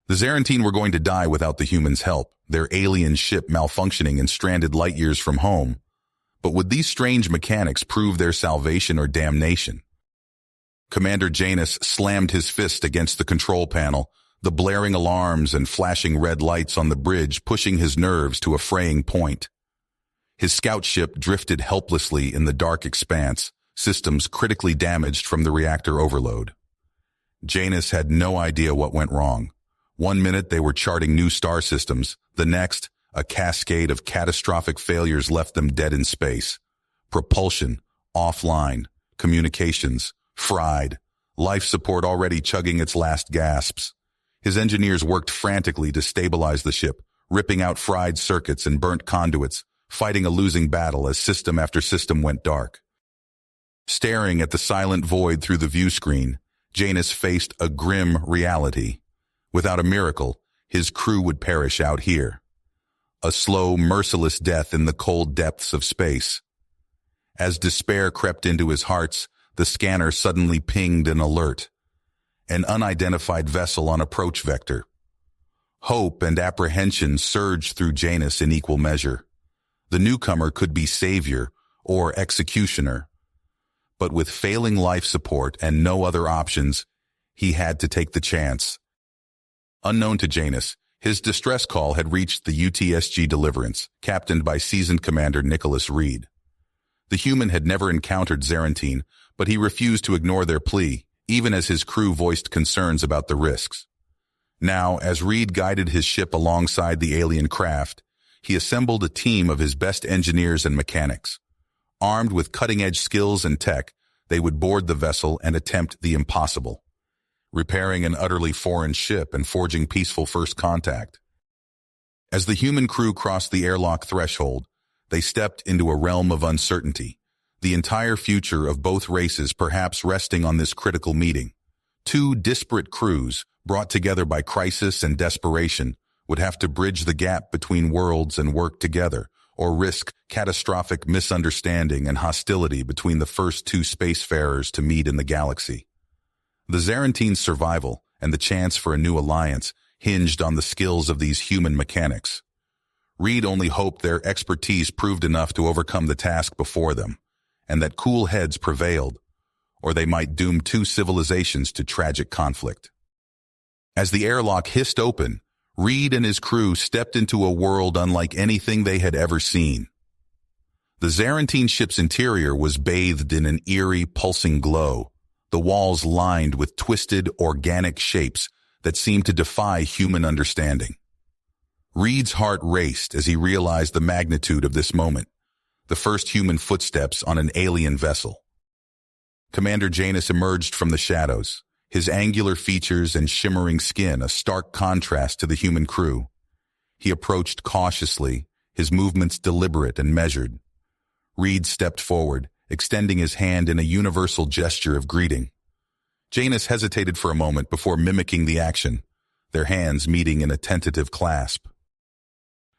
The Zarantine were going to die without the humans' help, their alien ship malfunctioning and stranded light years from home. But would these strange mechanics prove their salvation or damnation? Commander Janus slammed his fist against the control panel, the blaring alarms and flashing red lights on the bridge pushing his nerves to a fraying point. His scout ship drifted helplessly in the dark expanse, systems critically damaged from the reactor overload. Janus had no idea what went wrong. One minute they were charting new star systems, the next, a cascade of catastrophic failures left them dead in space. Propulsion, offline, communications, fried, life support already chugging its last gasps. His engineers worked frantically to stabilize the ship, ripping out fried circuits and burnt conduits, fighting a losing battle as system after system went dark. Staring at the silent void through the view screen, Janus faced a grim reality. Without a miracle, his crew would perish out here. A slow, merciless death in the cold depths of space. As despair crept into his heart, the scanner suddenly pinged an alert. An unidentified vessel on approach vector. Hope and apprehension surged through Janus in equal measure. The newcomer could be savior or executioner. But with failing life support and no other options, he had to take the chance. Unknown to Janus, his distress call had reached the UTSG Deliverance, captained by seasoned Commander Nicholas Reed. The human had never encountered Zarantine, but he refused to ignore their plea, even as his crew voiced concerns about the risks. Now, as Reed guided his ship alongside the alien craft, he assembled a team of his best engineers and mechanics. Armed with cutting-edge skills and tech, they would board the vessel and attempt the impossible. Repairing an utterly foreign ship and forging peaceful first contact. As the human crew crossed the airlock threshold, they stepped into a realm of uncertainty, the entire future of both races perhaps resting on this critical meeting. Two disparate crews, brought together by crisis and desperation, would have to bridge the gap between worlds and work together, or risk catastrophic misunderstanding and hostility between the first two spacefarers to meet in the galaxy. The Zarantine's survival and the chance for a new alliance hinged on the skills of these human mechanics. Reed only hoped their expertise proved enough to overcome the task before them, and that cool heads prevailed, or they might doom two civilizations to tragic conflict. As the airlock hissed open, Reed and his crew stepped into a world unlike anything they had ever seen. The Zarantine ship's interior was bathed in an eerie, pulsing glow, the walls lined with twisted, organic shapes that seemed to defy human understanding. Reed's heart raced as he realized the magnitude of this moment, the first human footsteps on an alien vessel. Commander Janus emerged from the shadows, his angular features and shimmering skin a stark contrast to the human crew. He approached cautiously, his movements deliberate and measured. Reed stepped forward, extending his hand in a universal gesture of greeting. Janus hesitated for a moment before mimicking the action, their hands meeting in a tentative clasp.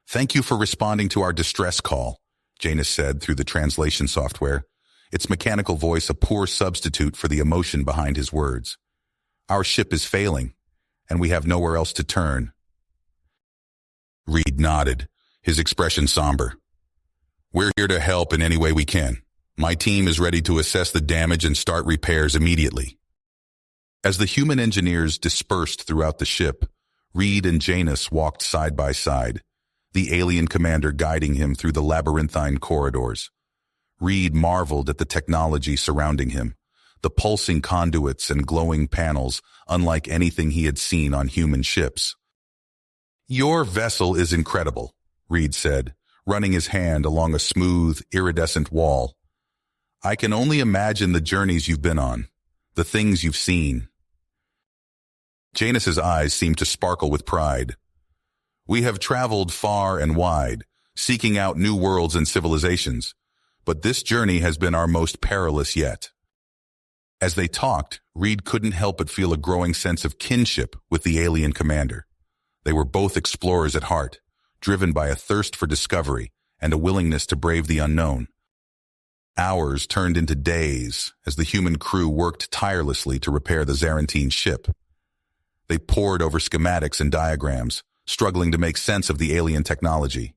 "Thank you for responding to our distress call," Janus said through the translation software, its mechanical voice a poor substitute for the emotion behind his words. "Our ship is failing, and we have nowhere else to turn." Reed nodded, his expression somber. "We're here to help in any way we can. My team is ready to assess the damage and start repairs immediately." As the human engineers dispersed throughout the ship, Reed and Janus walked side by side, the alien commander guiding him through the labyrinthine corridors. Reed marveled at the technology surrounding him, the pulsing conduits and glowing panels unlike anything he had seen on human ships. "Your vessel is incredible," Reed said, running his hand along a smooth, iridescent wall. "I can only imagine the journeys you've been on, the things you've seen." Janus's eyes seemed to sparkle with pride. "We have traveled far and wide, seeking out new worlds and civilizations, but this journey has been our most perilous yet." As they talked, Reed couldn't help but feel a growing sense of kinship with the alien commander. They were both explorers at heart, driven by a thirst for discovery and a willingness to brave the unknown. Hours turned into days as the human crew worked tirelessly to repair the Zarantine ship. They pored over schematics and diagrams, struggling to make sense of the alien technology.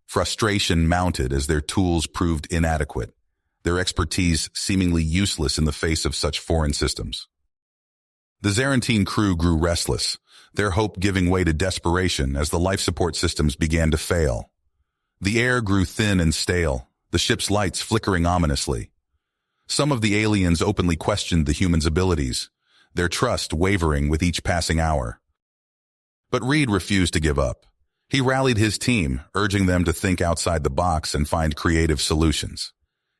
Frustration mounted as their tools proved inadequate, their expertise seemingly useless in the face of such foreign systems. The Zarantine crew grew restless, their hope giving way to desperation as the life support systems began to fail. The air grew thin and stale, the ship's lights flickering ominously. Some of the aliens openly questioned the humans' abilities, their trust wavering with each passing hour. But Reed refused to give up. He rallied his team, urging them to think outside the box and find creative solutions.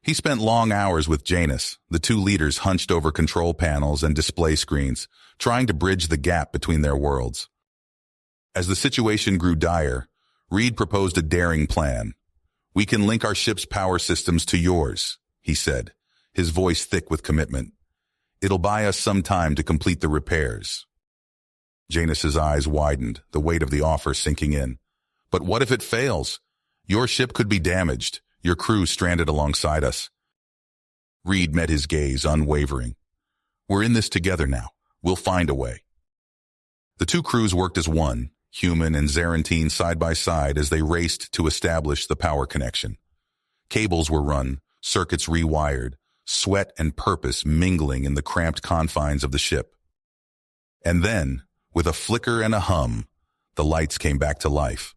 He spent long hours with Janus, the two leaders hunched over control panels and display screens, trying to bridge the gap between their worlds. As the situation grew dire, Reed proposed a daring plan. "We can link our ship's power systems to yours," he said, his voice thick with commitment. "It'll buy us some time to complete the repairs." Janus's eyes widened, the weight of the offer sinking in. "But what if it fails? Your ship could be damaged, your crew stranded alongside us." Reed met his gaze, unwavering. "We're in this together now. We'll find a way." The two crews worked as one, human and Zarantine side by side as they raced to establish the power connection. Cables were run, circuits rewired, sweat and purpose mingling in the cramped confines of the ship. And then, with a flicker and a hum, the lights came back to life.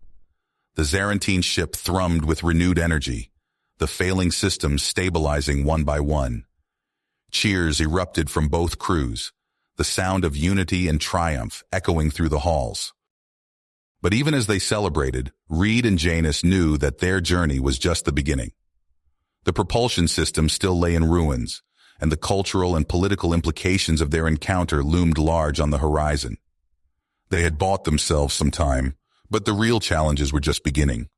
The Zarantine ship thrummed with renewed energy, the failing systems stabilizing one by one. Cheers erupted from both crews, the sound of unity and triumph echoing through the halls. But even as they celebrated, Reed and Janus knew that their journey was just the beginning. The propulsion system still lay in ruins, and the cultural and political implications of their encounter loomed large on the horizon. They had bought themselves some time, but the real challenges were just beginning.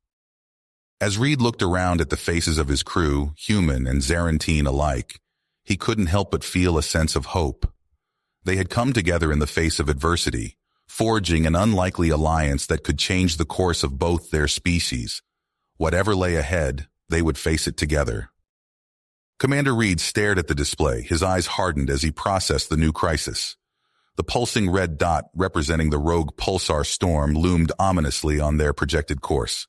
As Reed looked around at the faces of his crew, human and Zarantine alike, he couldn't help but feel a sense of hope. They had come together in the face of adversity, forging an unlikely alliance that could change the course of both their species. Whatever lay ahead, they would face it together. Commander Reed stared at the display, his eyes hardened as he processed the new crisis. The pulsing red dot representing the rogue pulsar storm loomed ominously on their projected course.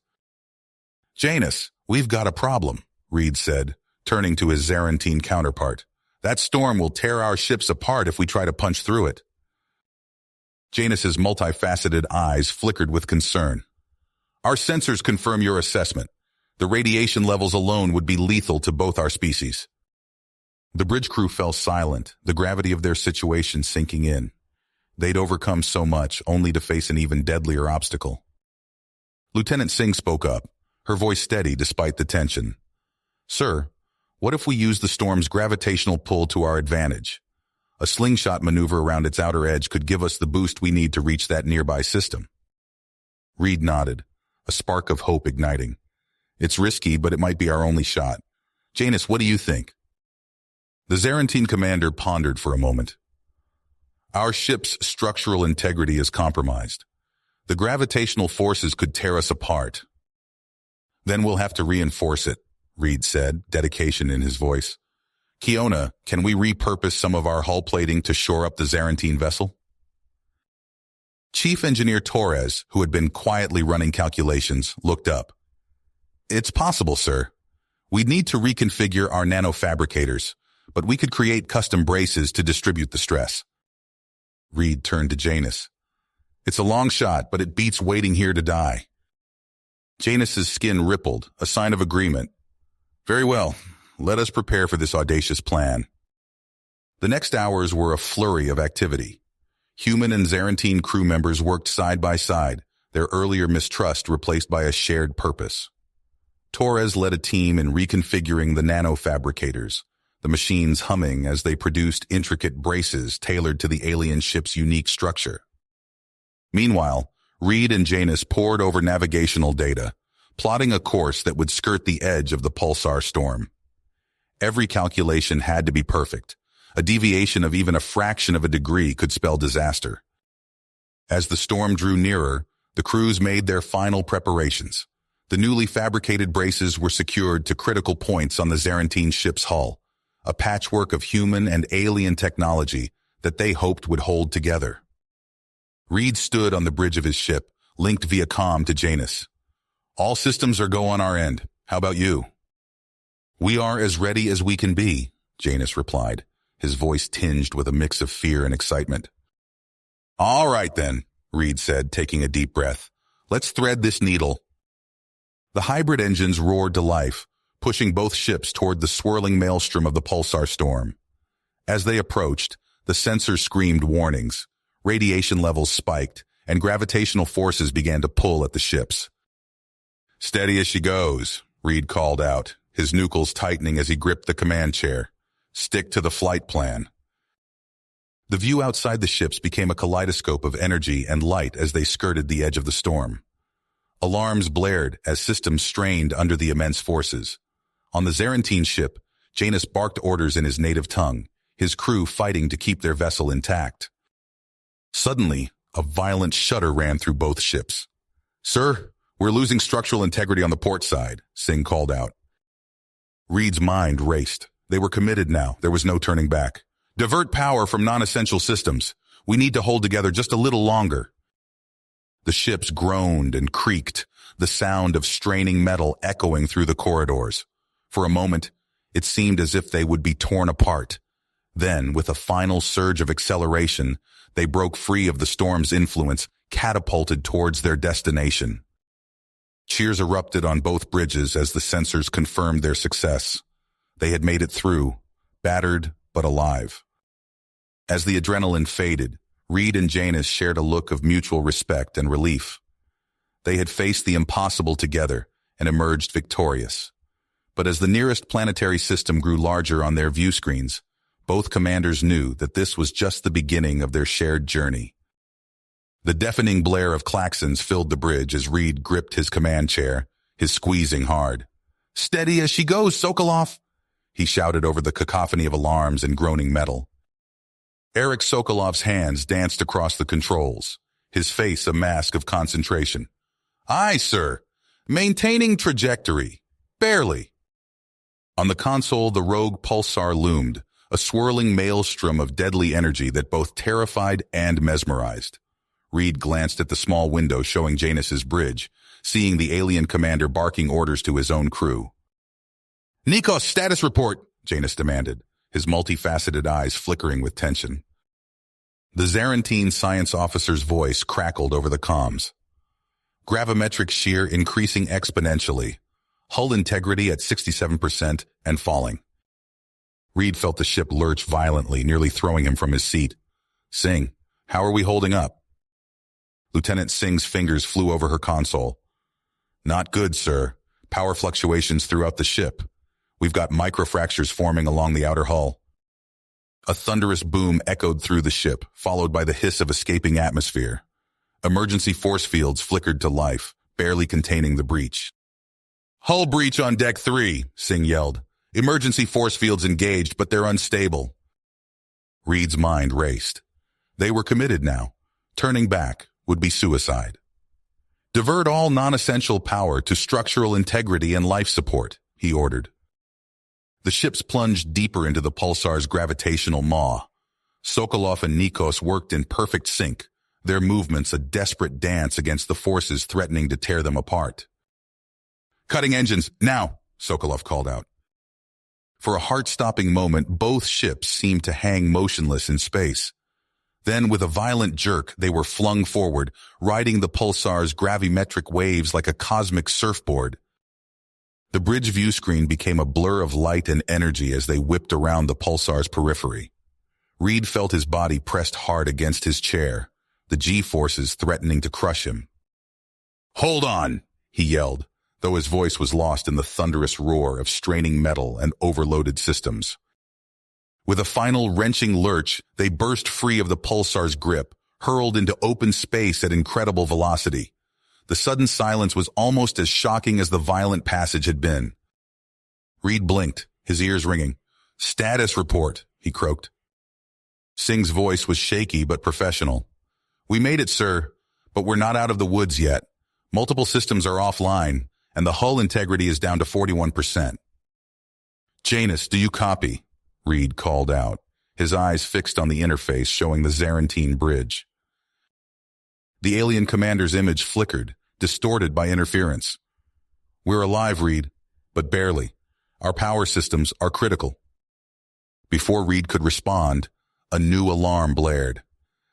"Janus, we've got a problem," Reed said, turning to his Zarantine counterpart. "That storm will tear our ships apart if we try to punch through it." Janus's multifaceted eyes flickered with concern. "Our sensors confirm your assessment. The radiation levels alone would be lethal to both our species." The bridge crew fell silent, the gravity of their situation sinking in. They'd overcome so much, only to face an even deadlier obstacle. Lieutenant Singh spoke up, her voice steady despite the tension. "Sir, what if we use the storm's gravitational pull to our advantage? A slingshot maneuver around its outer edge could give us the boost we need to reach that nearby system." Reed nodded, a spark of hope igniting. "It's risky, but it might be our only shot. Janus, what do you think?" The Zarantine commander pondered for a moment. "Our ship's structural integrity is compromised. The gravitational forces could tear us apart." "Then we'll have to reinforce it," Reed said, dedication in his voice. "Kiona, can we repurpose some of our hull plating to shore up the Zarantine vessel?" Chief Engineer Torres, who had been quietly running calculations, looked up. "It's possible, sir. We'd need to reconfigure our nanofabricators, but we could create custom braces to distribute the stress." Reed turned to Janus. "It's a long shot, but it beats waiting here to die." Janus's skin rippled, a sign of agreement. "Very well. Let us prepare for this audacious plan." The next hours were a flurry of activity. Human and Zarantine crew members worked side by side, their earlier mistrust replaced by a shared purpose. Torres led a team in reconfiguring the nanofabricators, the machines humming as they produced intricate braces tailored to the alien ship's unique structure. Meanwhile, Reed and Janus pored over navigational data, plotting a course that would skirt the edge of the pulsar storm. Every calculation had to be perfect. A deviation of even a fraction of a degree could spell disaster. As the storm drew nearer, the crews made their final preparations. The newly fabricated braces were secured to critical points on the Zarantine ship's hull, a patchwork of human and alien technology that they hoped would hold together. Reed stood on the bridge of his ship, linked via comm to Janus. All systems are go on our end. How about you? We are as ready as we can be, Janus replied, his voice tinged with a mix of fear and excitement. All right then, Reed said, taking a deep breath. Let's thread this needle. The hybrid engines roared to life, pushing both ships toward the swirling maelstrom of the pulsar storm. As they approached, the sensors screamed warnings, radiation levels spiked, and gravitational forces began to pull at the ships. Steady as she goes, Reed called out, his nucleus tightening as he gripped the command chair. Stick to the flight plan. The view outside the ships became a kaleidoscope of energy and light as they skirted the edge of the storm. Alarms blared as systems strained under the immense forces. On the Zarantine ship, Janus barked orders in his native tongue, his crew fighting to keep their vessel intact. Suddenly, a violent shudder ran through both ships. Sir, we're losing structural integrity on the port side, Singh called out. Reed's mind raced. They were committed now. There was no turning back. Divert power from non-essential systems. We need to hold together just a little longer. The ships groaned and creaked, the sound of straining metal echoing through the corridors. For a moment, it seemed as if they would be torn apart. Then, with a final surge of acceleration, they broke free of the storm's influence, catapulted towards their destination. Cheers erupted on both bridges as the sensors confirmed their success. They had made it through, battered but alive. As the adrenaline faded, Reed and Janus shared a look of mutual respect and relief. They had faced the impossible together and emerged victorious. But as the nearest planetary system grew larger on their view screens, both commanders knew that this was just the beginning of their shared journey. The deafening blare of klaxons filled the bridge as Reed gripped his command chair, his squeezing hard. Steady as she goes, Sokolov! He shouted over the cacophony of alarms and groaning metal. Eric Sokolov's hands danced across the controls, his face a mask of concentration. Aye, sir. Maintaining trajectory. Barely. On the console, the rogue pulsar loomed, a swirling maelstrom of deadly energy that both terrified and mesmerized. Reed glanced at the small window showing Janus's bridge, seeing the alien commander barking orders to his own crew. Nikos, status report, Janus demanded, his multifaceted eyes flickering with tension. The Zarantine science officer's voice crackled over the comms. Gravimetric shear increasing exponentially, hull integrity at 67% and falling. Reed felt the ship lurch violently, nearly throwing him from his seat. Singh, how are we holding up? Lieutenant Singh's fingers flew over her console. Not good, sir. Power fluctuations throughout the ship. We've got microfractures forming along the outer hull. A thunderous boom echoed through the ship, followed by the hiss of escaping atmosphere. Emergency force fields flickered to life, barely containing the breach. Hull breach on deck 3, Singh yelled. Emergency force fields engaged, but they're unstable. Reed's mind raced. They were committed now. Turning back would be suicide. Divert all non-essential power to structural integrity and life support, he ordered. The ships plunged deeper into the pulsar's gravitational maw. Sokolov and Nikos worked in perfect sync, their movements a desperate dance against the forces threatening to tear them apart. Cutting engines, now, Sokolov called out. For a heart-stopping moment, both ships seemed to hang motionless in space. Then, with a violent jerk, they were flung forward, riding the pulsar's gravimetric waves like a cosmic surfboard. The bridge view screen became a blur of light and energy as they whipped around the pulsar's periphery. Reed felt his body pressed hard against his chair, the G-forces threatening to crush him. Hold on, he yelled, though his voice was lost in the thunderous roar of straining metal and overloaded systems. With a final wrenching lurch, they burst free of the pulsar's grip, hurled into open space at incredible velocity. The sudden silence was almost as shocking as the violent passage had been. Reed blinked, his ears ringing. Status report, he croaked. Singh's voice was shaky but professional. We made it, sir, but we're not out of the woods yet. Multiple systems are offline, and the hull integrity is down to 41%. Janus, do you copy? Reed called out, his eyes fixed on the interface showing the Zarantine bridge. The alien commander's image flickered, distorted by interference. We're alive, Reed, but barely. Our power systems are critical. Before Reed could respond, a new alarm blared.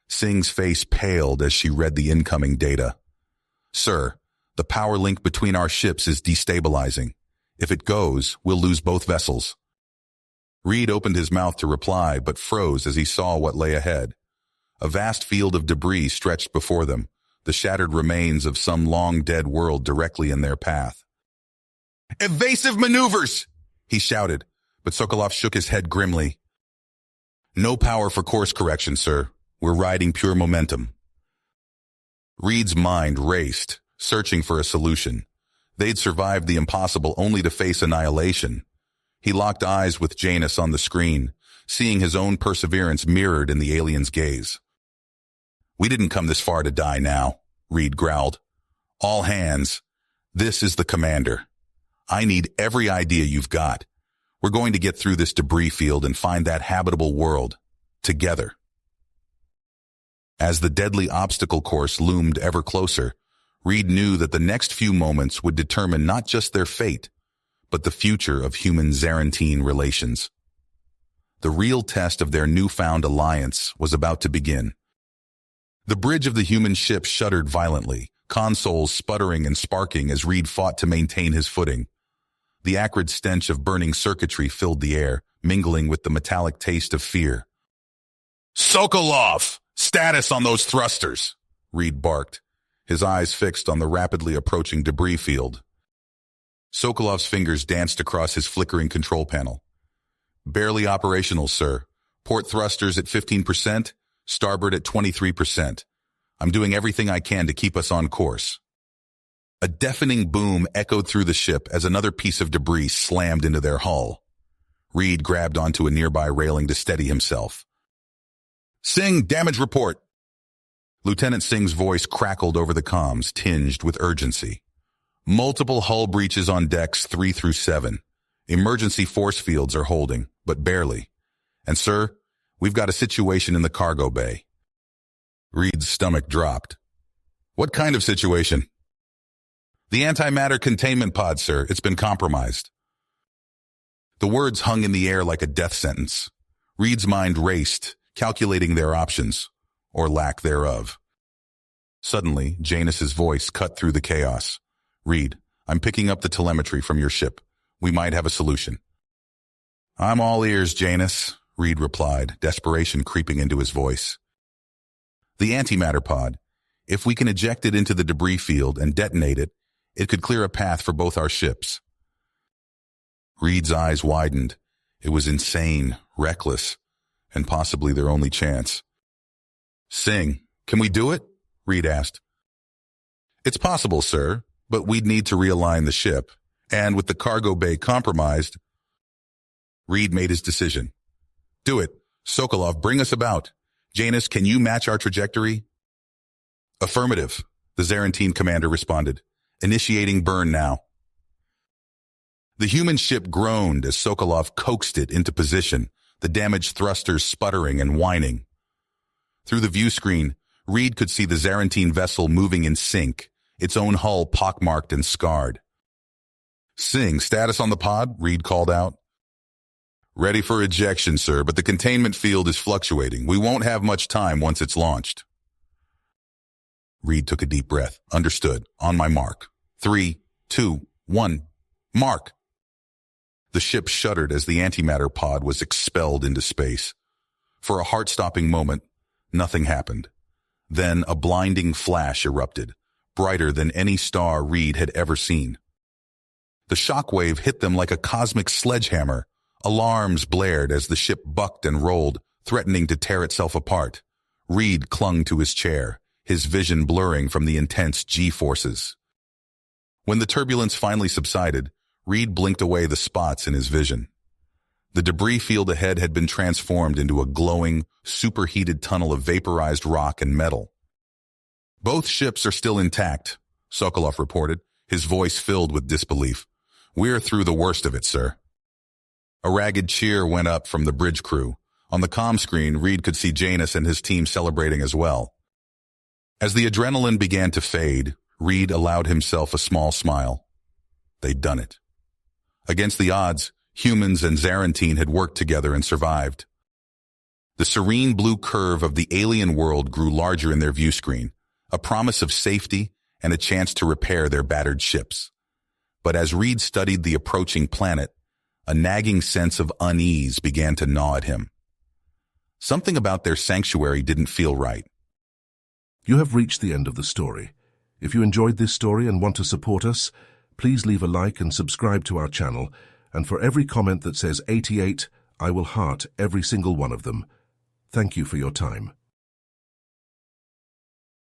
Singh's face paled as she read the incoming data. Sir, the power link between our ships is destabilizing. If it goes, we'll lose both vessels. Reed opened his mouth to reply, but froze as he saw what lay ahead. A vast field of debris stretched before them, the shattered remains of some long-dead world directly in their path. "Evasive maneuvers!" he shouted, but Sokolov shook his head grimly. "No power for course correction, sir. We're riding pure momentum." Reed's mind raced, searching for a solution. They'd survived the impossible only to face annihilation. He locked eyes with Janus on the screen, seeing his own perseverance mirrored in the alien's gaze. "We didn't come this far to die now," Reed growled. "All hands, this is the commander. I need every idea you've got. We're going to get through this debris field and find that habitable world, together." As the deadly obstacle course loomed ever closer, Reed knew that the next few moments would determine not just their fate, but the future of human-Zarantine relations. The real test of their newfound alliance was about to begin. The bridge of the human ship shuddered violently, consoles sputtering and sparking as Reed fought to maintain his footing. The acrid stench of burning circuitry filled the air, mingling with the metallic taste of fear. "Sokolov! Status on those thrusters!" Reed barked, his eyes fixed on the rapidly approaching debris field. Sokolov's fingers danced across his flickering control panel. "Barely operational, sir. Port thrusters at 15%, starboard at 23%. I'm doing everything I can to keep us on course." A deafening boom echoed through the ship as another piece of debris slammed into their hull. Reed grabbed onto a nearby railing to steady himself. "Singh, damage report." Lieutenant Singh's voice crackled over the comms, tinged with urgency. "Multiple hull breaches on decks 3 through 7. Emergency force fields are holding, but barely. And sir, we've got a situation in the cargo bay." Reed's stomach dropped. "What kind of situation?" "The antimatter containment pod, sir. It's been compromised." The words hung in the air like a death sentence. Reed's mind raced, calculating their options, or lack thereof. Suddenly, Janus's voice cut through the chaos. "Reed, I'm picking up the telemetry from your ship. We might have a solution." "I'm all ears, Janus," Reed replied, desperation creeping into his voice. "The antimatter pod. If we can eject it into the debris field and detonate it, it could clear a path for both our ships." Reed's eyes widened. It was insane, reckless, and possibly their only chance. "Singh, can we do it?" Reed asked. "It's possible, sir, but we'd need to realign the ship, and with the cargo bay compromised..." Reed made his decision. "Do it. Sokolov, bring us about. Janus, can you match our trajectory?" "Affirmative," the Zarantine commander responded. "Initiating burn now." The human ship groaned as Sokolov coaxed it into position, the damaged thrusters sputtering and whining. Through the view screen, Reed could see the Zarantine vessel moving in sync, its own hull pockmarked and scarred. "Singh, status on the pod?" Reed called out. "Ready for ejection, sir, but the containment field is fluctuating. We won't have much time once it's launched." Reed took a deep breath. "Understood. On my mark. 3, 2, 1, mark." The ship shuddered as the antimatter pod was expelled into space. For a heart-stopping moment, nothing happened. Then a blinding flash erupted, brighter than any star Reed had ever seen. The shockwave hit them like a cosmic sledgehammer. Alarms blared as the ship bucked and rolled, threatening to tear itself apart. Reed clung to his chair, his vision blurring from the intense G-forces. When the turbulence finally subsided, Reed blinked away the spots in his vision. The debris field ahead had been transformed into a glowing, superheated tunnel of vaporized rock and metal. "Both ships are still intact," Sokolov reported, his voice filled with disbelief. "We're through the worst of it, sir." A ragged cheer went up from the bridge crew. On the comm screen, Reed could see Janus and his team celebrating as well. As the adrenaline began to fade, Reed allowed himself a small smile. They'd done it. Against the odds, humans and Zarantine had worked together and survived. The serene blue curve of the alien world grew larger in their view screen, a promise of safety and a chance to repair their battered ships. But as Reed studied the approaching planet, a nagging sense of unease began to gnaw at him. Something about their sanctuary didn't feel right. You have reached the end of the story. If you enjoyed this story and want to support us, please leave a like and subscribe to our channel, and for every comment that says 88, I will heart every single one of them. Thank you for your time.